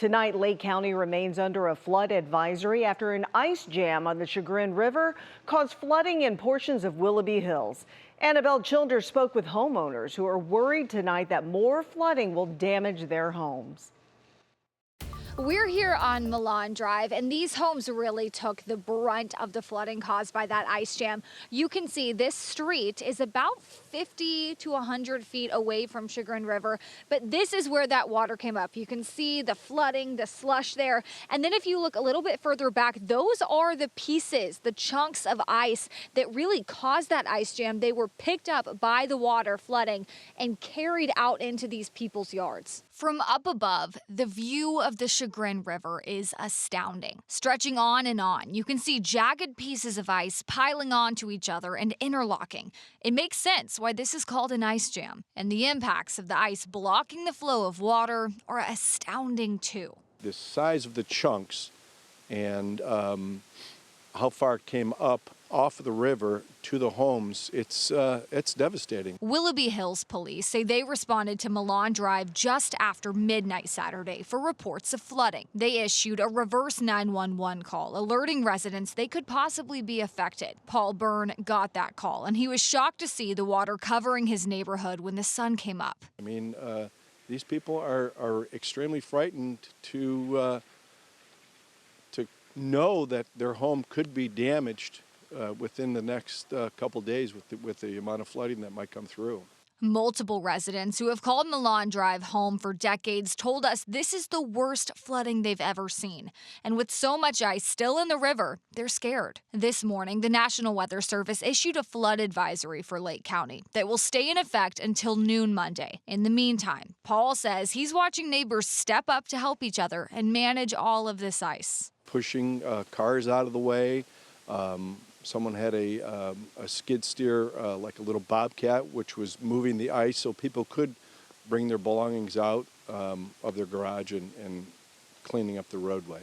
Tonight, Lake County remains under a flood advisory after an ice jam on the Chagrin River caused flooding in portions of Willoughby Hills. Annabelle Childers spoke with homeowners who are worried tonight that more flooding will damage their homes. We're here on Milan Drive, and these homes really took the brunt of the flooding caused by that ice jam. You can see this street is about 50 to 100 feet away from Chagrin River, but this is where that water came up. You can see the flooding, the slush there. And then if you look a little bit further back, those are the pieces, the chunks of ice that really caused that ice jam. They were picked up by the water flooding and carried out into these people's yards. From up above, the view of the Chagrin River is astounding. Stretching on and on, you can see jagged pieces of ice piling onto each other and interlocking. It makes sense why this is called an ice jam. And the impacts of the ice blocking the flow of water are astounding too. The size of the chunks and how far it came up off of the river to the homes, it's devastating. Willoughby Hills police say they responded to Milan Drive just after midnight Saturday for reports of flooding. They issued a reverse 911 call, alerting residents they could possibly be affected. Paul Byrne got that call, and he was shocked to see the water covering his neighborhood when the sun came up. I mean, these people are extremely frightened to know that their home could be damaged within the next couple days with the amount of flooding that might come through. Multiple residents who have called Milan Drive home for decades told us this is the worst flooding they've ever seen. And with so much ice still in the river, they're scared. This morning, the National Weather Service issued a flood advisory for Lake County that will stay in effect until noon Monday. In the meantime, Paul says he's watching neighbors step up to help each other and manage all of this ice. Pushing cars out of the way. Someone had a skid steer, like a little bobcat, which was moving the ice so people could bring their belongings out of their garage and cleaning up the roadway.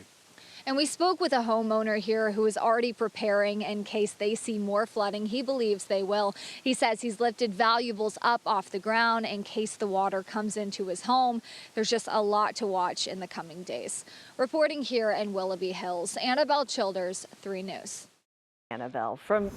And we spoke with a homeowner here who is already preparing in case they see more flooding. He believes they will. He says he's lifted valuables up off the ground in case the water comes into his home. There's just a lot to watch in the coming days. Reporting here in Willoughby Hills, Annabelle Childers, 3 News. Annabelle, from